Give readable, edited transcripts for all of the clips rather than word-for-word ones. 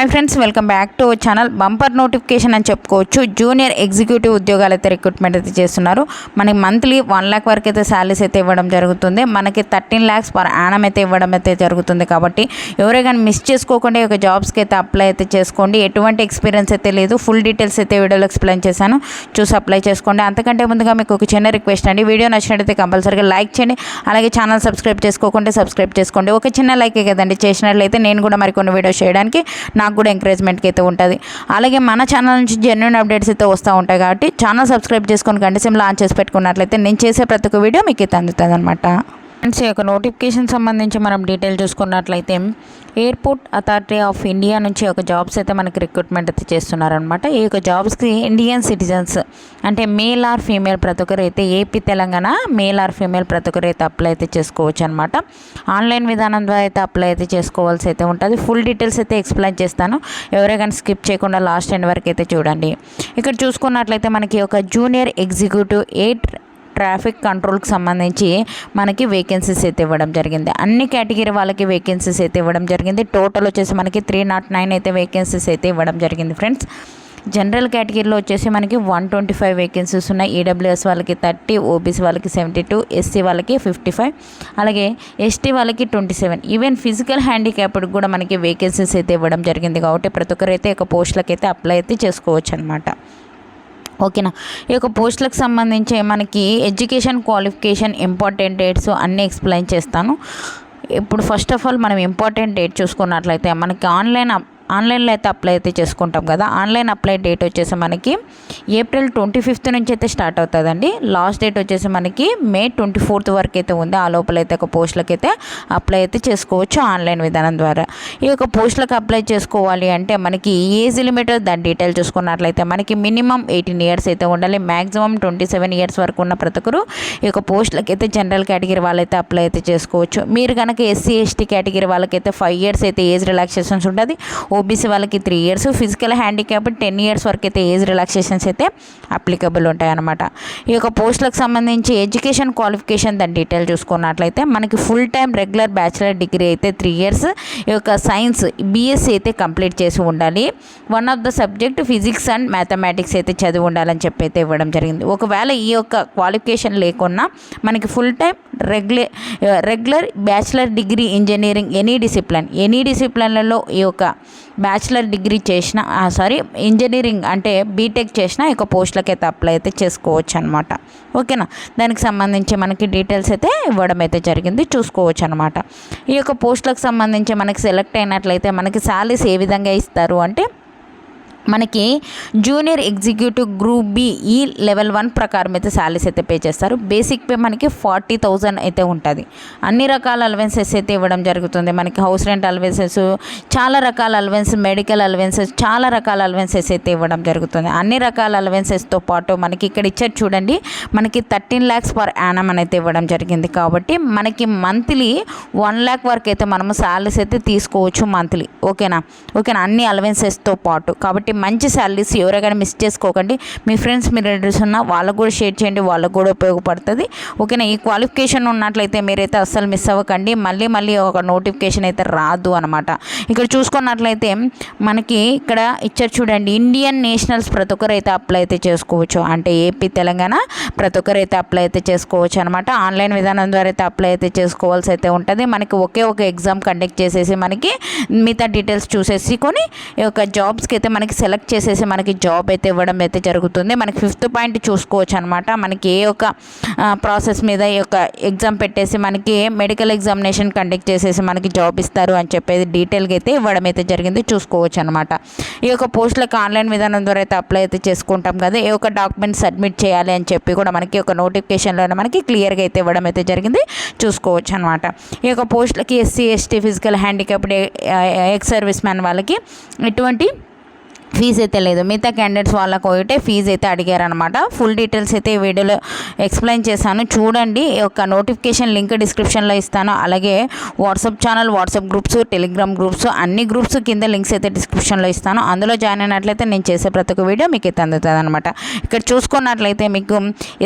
Hi friends, welcome back to our channel. Bumper notification అని చెప్పుకోవచ్చు. Junior executive ఉద్యోగాలు అయితే రిక్రూట్మెంట్ అయితే చేస్తున్నారు. మనకి మంత్లీ 1 lakh వరకు అయితే శాలరీస్ అయితే ఇవ్వడం జరుగుతుంది. మనకి 13 lakhs పర్ యానం అయితే ఇవ్వడం అయితే జరుగుతుంది. కాబట్టి ఎవరైనా మిస్ చేసుకోకుండా ఒక జాబ్స్కి అయితే అప్లై అయితే చేసుకోండి. ఎటువంటి ఎక్స్పీరియన్స్ అయితే లేదు. ఫుల్ డీటెయిల్స్ అయితే వీడియోలో ఎక్స్ప్లెయిన్ చేశాను, చూసి అప్లై చేసుకోండి. అంతకంటే ముందుగా మీకు ఒక చిన్న రిక్వెస్ట్ అండి, వీడియో నచ్చినట్టయితే కంపల్సరీగా లైక్ చేయండి. అలాగే ఛానల్ సబ్స్క్రైబ్ చేసుకోకుండా సబ్స్క్రైబ్ చేసుకోండి. ఒక చిన్న లైకే కదండి, చేసినట్లయితే నేను కూడా మరికొన్ని వీడియోస్ చేయడానికి నాకు కూడా ఎంకరేజ్మెంట్కి అయితే ఉంటుంది. అలాగే మన ఛానల్ నుంచి జెన్యూన్ అప్డేట్స్ అయితే వస్తూ ఉంటాయి. కాబట్టి ఛానల్ సబ్స్క్రైబ్ చేసుకొని గంట సింబల్ ఆన్ చేసి పెట్టుకున్నట్లయితే నేను చేసే ప్రతి ఒక్క వీడియో మీకు అయితే అందుతుంది అనమాట. ఫ్రెండ్స్, ఈ యొక్క నోటిఫికేషన్ సంబంధించి మనం డీటెయిల్ చూసుకున్నట్లయితే ఎయిర్పోర్ట్ అథారిటీ ఆఫ్ ఇండియా నుంచి ఒక జాబ్స్ అయితే మనకి రిక్రూట్మెంట్ అయితే చేస్తున్నారనమాట. ఈ యొక్క జాబ్స్కి ఇండియన్ సిటిజన్స్ అంటే మేల్ ఆర్ ఫీమేల్ ప్రతి ఒక్కరు అయితే AP Telangana male or female ప్రతి ఒక్కరు అయితే అప్లై అయితే చేసుకోవచ్చు అనమాట. ఆన్లైన్ విధానం ద్వారా అయితే అప్లై అయితే చేసుకోవాల్సి అయితే ఉంటుంది. ఫుల్ డీటెయిల్స్ అయితే ఎక్స్ప్లెయిన్ చేస్తాను, ఎవరైనా స్కిప్ చేయకుండా లాస్ట్ ఎండ్ వరకు అయితే చూడండి. ఇక్కడ చూసుకున్నట్లయితే మనకి ఒక జూనియర్ ఎగ్జిక్యూటివ్ ట్రాఫిక్ కంట్రోల్కి సంబంధించి మనకి వేకెన్సీస్ అయితే ఇవ్వడం జరిగింది. అన్ని కేటగిరీ వాళ్ళకి వేకెన్సీస్ అయితే ఇవ్వడం జరిగింది. టోటల్ వచ్చేసి మనకి 309 అయితే వేకెన్సీస్ అయితే ఇవ్వడం జరిగింది. ఫ్రెండ్స్, జనరల్ కేటగిరీలో వచ్చేసి మనకి 125 వేకెన్సీస్ ఉన్నాయి. ఈడబ్ల్యూఎస్ వాళ్ళకి 30, ఓబీసీ వాళ్ళకి 72, ఎస్సీ వాళ్ళకి 55, అలాగే ఎస్టీ వాళ్ళకి 27. ఈవెన్ ఫిజికల్ హ్యాండిక్యాప్డ్ కూడా మనకి వేకెన్సీస్ అయితే ఇవ్వడం జరిగింది. కాబట్టి ప్రతి ఒక్కరైతే ఒక పోస్టులకి అయితే అప్లై అయితే చేసుకోవచ్చు అనమాట. ఓకేనా. ఈ యొక్క పోస్టులకు సంబంధించి మనకి ఎడ్యుకేషన్ క్వాలిఫికేషన్ ఇంపార్టెంట్ డేట్స్ అన్నీ ఎక్స్ప్లెయిన్ చేస్తాను. ఇప్పుడు ఫస్ట్ ఆఫ్ ఆల్ మనం ఇంపార్టెంట్ డేట్ చూసుకున్నట్లయితే మనకి ఆన్లైన్లో అయితే అప్లై అయితే చేసుకుంటాం కదా. ఆన్లైన్ అప్లై డేట్ వచ్చేసి మనకి ఏప్రిల్ 25th నుంచి అయితే స్టార్ట్ అవుతుందండి. లాస్ట్ డేట్ వచ్చేసి మనకి మే 24th వరకు అయితే ఉంది. ఆ లోపల అయితే ఒక పోస్టులకు అయితే అప్లై అయితే చేసుకోవచ్చు ఆన్లైన్ విధానం ద్వారా. ఈ యొక్క పోస్టులకు అప్లై చేసుకోవాలి అంటే మనకి ఏజ్ లిమిట్ దాని డీటెయిల్ చూసుకున్నట్లయితే మనకి మినిమం 18 years అయితే ఉండాలి. మ్యాక్సిమం 27 years వరకు ఉన్న ప్రతి ఒక్కరు ఈ యొక్క పోస్టులకు అయితే జనరల్ కేటగిరీ వాళ్ళైతే అప్లై అయితే చేసుకోవచ్చు. మీరు కనుక ఎస్సీ ఎస్టీ కేటగిరీ వాళ్ళకైతే 5 years అయితే ఏజ్ రిలాక్సేషన్స్ ఉంటుంది. ఓబీసీ వాళ్ళకి 3 years, ఫిజికల్ హ్యాండిక్యాప్ 10 years వరకు అయితే ఏజ్ రిలాక్సేషన్స్ అయితే అప్లికబుల్ ఉంటాయన్నమాట. ఈ యొక్క పోస్టులకు సంబంధించి ఎడ్యుకేషన్ క్వాలిఫికేషన్ దాని డీటెయిల్ చూసుకున్నట్లయితే మనకి full time regular bachelor degree అయితే 3 years, ఈ యొక్క సైన్స్ బీఎస్సీ అయితే కంప్లీట్ చేసి ఉండాలి. One of the subject physics and mathematics అయితే చదివి ఉండాలని చెప్పి అయితే ఇవ్వడం జరిగింది. ఒకవేళ ఈ యొక్క క్వాలిఫికేషన్ లేకున్నా మనకి full time regular bachelor degree engineering any డిసిప్లిన్లలో ఈ యొక్క బ్యాచిలర్ డిగ్రీ చేసిన ఇంజనీరింగ్ అంటే బీటెక్ చేసిన ఈ యొక్క పోస్టులకి అయితే అప్లై అయితే చేసుకోవచ్చు అనమాట. ఓకేనా. దానికి సంబంధించి మనకి డీటెయిల్స్ అయితే ఇవ్వడం అయితే జరిగింది, చూసుకోవచ్చు అనమాట. ఈ యొక్క పోస్టులకు సంబంధించి మనకి సెలెక్ట్ అయినట్లయితే మనకి శాలరీస్ ఏ విధంగా ఇస్తారు అంటే మనకి జూనియర్ ఎగ్జిక్యూటివ్ గ్రూప్ బి ఈ లెవెల్ 1 ప్రకారం అయితే శాలరీస్ అయితే పే చేస్తారు. బేసిక్ పే మనకి 40,000 అయితే ఉంటుంది. అన్ని రకాల అలవెన్సెస్ అయితే ఇవ్వడం జరుగుతుంది. మనకి హౌస్ రెంట్ అలవెన్సెస్, చాలా రకాల అలవెన్స్, మెడికల్ అలవెన్సెస్, చాలా రకాల అలవెన్సెస్ అయితే ఇవ్వడం జరుగుతుంది. అన్ని రకాల అలవెన్సెస్తో పాటు మనకి ఇక్కడ ఇచ్చారు చూడండి, మనకి 13 lakhs పర్ యానం అయితే ఇవ్వడం జరిగింది. కాబట్టి మనకి మంత్లీ 1 lakh వరకు అయితే మనము శాలరీస్ అయితే తీసుకోవచ్చు మంత్లీ. ఓకేనా. అన్ని అలవెన్సెస్తో పాటు. కాబట్టి మంచి శాలరీస్, ఎవరైనా మిస్ చేసుకోకండి. మీ ఫ్రెండ్స్, మీ రిలేటివ్స్ ఉన్న వాళ్ళకు కూడా షేర్ చేయండి, వాళ్ళకు కూడా ఉపయోగపడుతుంది. ఓకేనా. ఈ క్వాలిఫికేషన్ ఉన్నట్లయితే మీరైతే అస్సలు మిస్ అవ్వకండి. మళ్ళీ ఒక నోటిఫికేషన్ అయితే రాదు అనమాట. ఇక్కడ చూసుకున్నట్లయితే మనకి ఇక్కడ ఇచ్చారు చూడండి, ఇండియన్ నేషనల్స్ ప్రతి ఒక్కరు అయితే అప్లై అయితే చేసుకోవచ్చు. అంటే ఏపీ తెలంగాణ ప్రతి ఒక్కరు అయితే అప్లై అయితే చేసుకోవచ్చు అనమాట. ఆన్లైన్ విధానం ద్వారా అయితే అప్లై అయితే చేసుకోవాల్సి అయితే ఉంటుంది. మనకి ఒకే ఒక ఎగ్జామ్ కండక్ట్ చేసేసి మనకి మిగతా డీటెయిల్స్ చూసేసుకొని ఈ యొక్క జాబ్స్కి అయితే మనకి సెలెక్ట్ చేసేసి మనకి జాబ్ అయితే ఇవ్వడం అయితే జరుగుతుంది. మనకి 5th పాయింట్ చూసుకోవచ్చు అనమాట. మనకి ఏ ఒక ప్రాసెస్ మీద ఈ యొక్క ఎగ్జామ్ పెట్టేసి మనకి మెడికల్ ఎగ్జామినేషన్ కండక్ట్ చేసేసి మనకి జాబ్ ఇస్తారు అని చెప్పేది డీటెయిల్గా అయితే ఇవ్వడం అయితే జరిగింది, చూసుకోవచ్చు అనమాట. ఈ యొక్క పోస్టులకు ఆన్లైన్ విధానం ద్వారా అయితే అప్లై అయితే చేసుకుంటాం కదా. ఏ ఒక డాక్యుమెంట్ సబ్మిట్ చేయాలి అని చెప్పి కూడా మనకి ఒక నోటిఫికేషన్లోనే మనకి క్లియర్గా అయితే ఇవ్వడం అయితే జరిగింది, చూసుకోవచ్చు అనమాట. ఈ యొక్క పోస్టులకి SC ST physical handicapped ex service man వాళ్ళకి ఎటువంటి ఫీజు అయితే లేదు. మిగతా క్యాండిడేట్స్ వాళ్ళకు ఒకటే ఫీజు అయితే అడిగారనమాట. ఫుల్ డీటెయిల్స్ అయితే ఈ వీడియోలో ఎక్స్ప్లెయిన్ చేశాను, చూడండి. ఒక నోటిఫికేషన్ లింక్ డిస్క్రిప్షన్లో ఇస్తాను. అలాగే WhatsApp channel, WhatsApp groups, Telegram groups, అన్ని గ్రూప్స్ కింద లింక్స్ అయితే డిస్క్రిప్షన్లో ఇస్తాను. అందులో జాయిన్ అయినట్లయితే నేను చేసే ప్రతి ఒక్క వీడియో మీకు అయితే అందుతుంది అనమాట. ఇక్కడ చూసుకున్నట్లయితే మీకు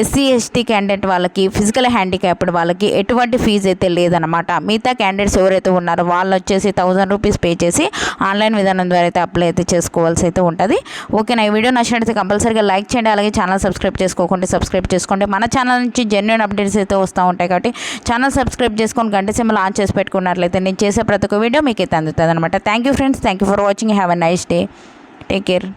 ఎస్సీ ఎస్టీ క్యాండిడేట్ వాళ్ళకి, ఫిజికల్ హ్యాండిక్యాప్డ్ వాళ్ళకి ఎటువంటి ఫీజు అయితే లేదనమాట. మిగతా క్యాండిడేట్స్ ఎవరైతే ఉన్నారో వాళ్ళు వచ్చేసి 1000 రూపీస్ పే చేసి ఆన్లైన్ విధానం ద్వారా అయితే అప్లై అయితే చేసుకోవాల్సి అయితే ఉంటుంది. ఓకేనా, ఈ వీడియో నచ్చినట్లయితే కంపల్సరీగా లైక్ చేయండి. అలాగే ఛానల్ సబ్స్క్రైబ్ చేసుకోండి. సబ్స్క్రైబ్ చేసుకోండి. మన ఛానల్ నుంచి జెన్యూన్ అప్డేట్స్ అయితే వస్తూ ఉంటాయి కాబట్టి ఛానల్ సబ్స్క్రైబ్ చేసుకొని గంట సింబల్ ఆన్ చేసి పెట్టుకున్నట్లయితే నేను చేసే ప్రతి ఒక్క వీడియో మీకు అయితే అందుతుంది అనమాట. Thank you friends, thank you for watching. Have a nice day. Take care.